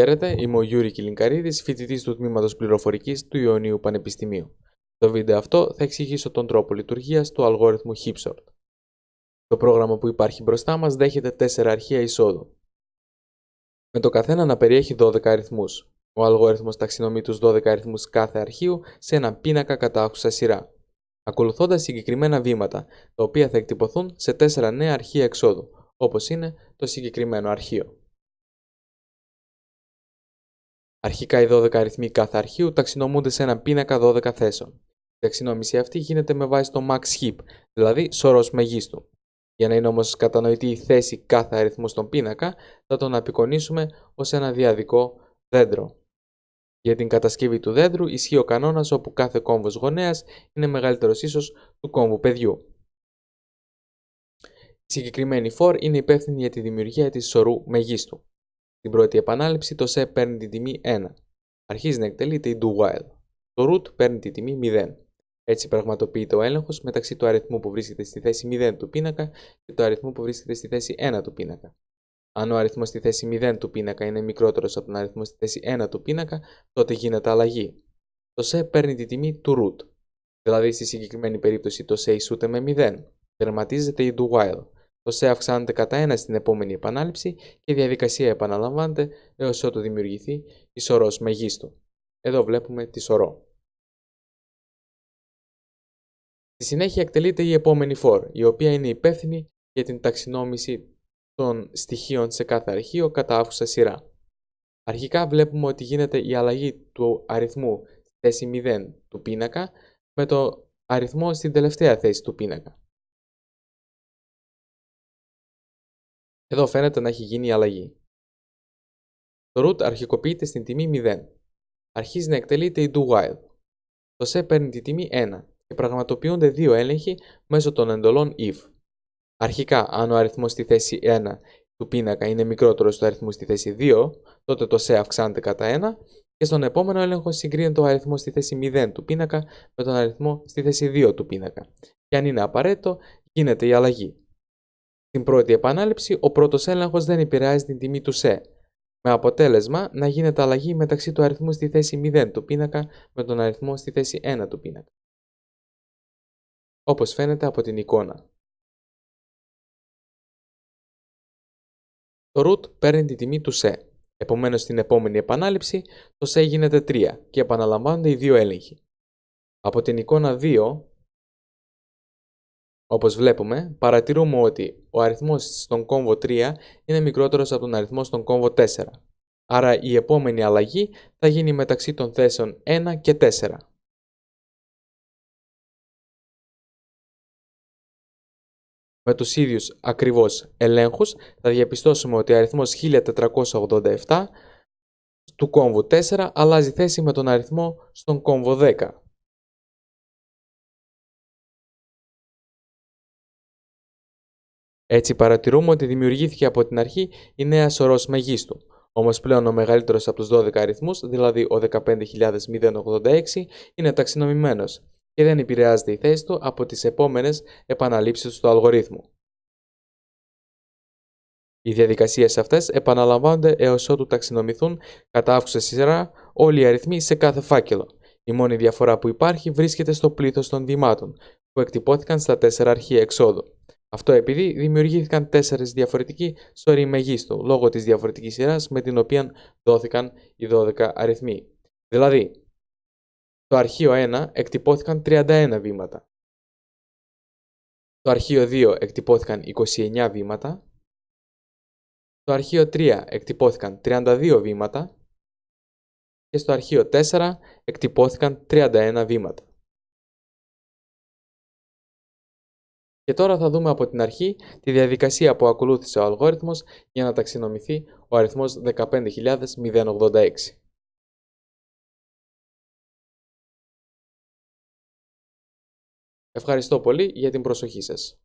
Χαίρετε, είμαι ο Γιούρη Κιλινκαρίδης, φοιτητής του Τμήματος Πληροφορικής του Ιωνίου Πανεπιστημίου. Στο βίντεο αυτό θα εξηγήσω τον τρόπο λειτουργίας του αλγόριθμου HipSort. Το πρόγραμμα που υπάρχει μπροστά μας δέχεται 4 αρχεία εισόδου, με το καθένα να περιέχει 12 αριθμούς. Ο αλγόριθμος ταξινομεί τους 12 αριθμούς κάθε αρχείου σε έναν πίνακα κατά άκουσα σειρά, ακολουθώντας συγκεκριμένα βήματα, τα οποία θα εκτυπωθούν σε 4 νέα αρχεία εξόδου, όπως είναι το συγκεκριμένο αρχείο. Αρχικά οι 12 αριθμοί κάθε αρχείου ταξινομούνται σε έναν πίνακα 12 θέσεων. Η ταξινόμηση αυτή γίνεται με βάση το max heap, δηλαδή σωρός μεγίστου. Για να είναι όμως κατανοητή η θέση κάθε αριθμού στον πίνακα, θα τον απεικονίσουμε ως ένα διαδικό δέντρο. Για την κατασκευή του δέντρου ισχύει ο κανόνας όπου κάθε κόμβος γωνέας είναι μεγαλύτερος ίσως του κόμβου παιδιού. Η συγκεκριμένη for είναι υπεύθυνη για τη δημιουργία της σωρού μεγίστου. Στην πρώτη επανάληψη το σε παίρνει την τιμή 1. Αρχίζει να εκτελείται η do while. Το root παίρνει τη τιμή 0. Έτσι πραγματοποιείται ο έλεγχος μεταξύ του αριθμού που βρίσκεται στη θέση 0 του πίνακα και του αριθμού που βρίσκεται στη θέση 1 του πίνακα. Αν ο αριθμός στη θέση 0 του πίνακα είναι μικρότερος από τον αριθμό στη θέση 1 του πίνακα, τότε γίνεται αλλαγή. Το σε παίρνει τη τιμή του root. Δηλαδή στη συγκεκριμένη περίπτωση το σε ισούται με 0. Τερματίζεται η do while. Το σε αυξάνεται κατά 1 στην επόμενη επανάληψη και η διαδικασία επαναλαμβάνεται έως ότου δημιουργηθεί η σωρός μεγίστου. Εδώ βλέπουμε τη σωρό. Στη συνέχεια εκτελείται η επόμενη for, η οποία είναι υπεύθυνη για την ταξινόμηση των στοιχείων σε κάθε αρχείο κατά άφουσα σειρά. Αρχικά βλέπουμε ότι γίνεται η αλλαγή του αριθμού στη θέση 0 του πίνακα με το αριθμό στην τελευταία θέση του πίνακα. Εδώ φαίνεται να έχει γίνει η αλλαγή. Το root αρχικοποιείται στην τιμή 0. Αρχίζει να εκτελείται η do while. Το σε παίρνει τη τιμή 1 και πραγματοποιούνται δύο έλεγχοι μέσω των εντολών if. Αρχικά, αν ο αριθμός στη θέση 1 του πίνακα είναι μικρότερος του αριθμού στη θέση 2, τότε το σε αυξάνεται κατά 1 και στον επόμενο έλεγχο συγκρίνεται ο αριθμός στη θέση 0 του πίνακα με τον αριθμό στη θέση 2 του πίνακα. Και αν είναι απαραίτητο, γίνεται η αλλαγή. Στην πρώτη επανάληψη, ο πρώτος έλεγχος δεν επηρεάζει την τιμή του σε, με αποτέλεσμα να γίνεται αλλαγή μεταξύ του αριθμού στη θέση 0 του πίνακα με τον αριθμό στη θέση 1 του πίνακα. Όπως φαίνεται από την εικόνα. Το root παίρνει τη τιμή του σε. Επομένως, στην επόμενη επανάληψη, το σε γίνεται 3 και επαναλαμβάνονται οι δύο έλεγχοι. Από την εικόνα 2, όπως βλέπουμε, παρατηρούμε ότι ο αριθμός στον κόμβο 3 είναι μικρότερος από τον αριθμό στον κόμβο 4. Άρα η επόμενη αλλαγή θα γίνει μεταξύ των θέσεων 1 και 4. Με τους ίδιους ακριβώς ελέγχους θα διαπιστώσουμε ότι ο αριθμός 1487 του κόμβου 4 αλλάζει θέση με τον αριθμό στον κόμβο 10. Έτσι παρατηρούμε ότι δημιουργήθηκε από την αρχή η νέα σωρός μεγίστου. Όμως πλέον ο μεγαλύτερος από τους 12 αριθμούς, δηλαδή ο 15.086, είναι ταξινομημένος και δεν επηρεάζεται η θέση του από τις επόμενες επαναλήψεις του αλγορίθμου. Οι διαδικασίες αυτές επαναλαμβάνονται έως ότου ταξινομηθούν κατά αύξουσα σειρά όλοι οι αριθμοί σε κάθε φάκελο. Η μόνη διαφορά που υπάρχει βρίσκεται στο πλήθος των βημάτων, που εκτυπώθηκαν στα 4 αρχεία εξόδου. Αυτό επειδή δημιουργήθηκαν 4 διαφορετικοί σωροί μεγίστου, λόγω της διαφορετικής σειράς με την οποία δόθηκαν οι 12 αριθμοί. Δηλαδή, στο αρχείο 1 εκτυπώθηκαν 31 βήματα. Στο αρχείο 2 εκτυπώθηκαν 29 βήματα. Στο αρχείο 3 εκτυπώθηκαν 32 βήματα και στο αρχείο 4 εκτυπώθηκαν 31 βήματα. Και τώρα θα δούμε από την αρχή τη διαδικασία που ακολούθησε ο αλγόριθμος για να ταξινομηθεί ο αριθμός 15.086. Ευχαριστώ πολύ για την προσοχή σας.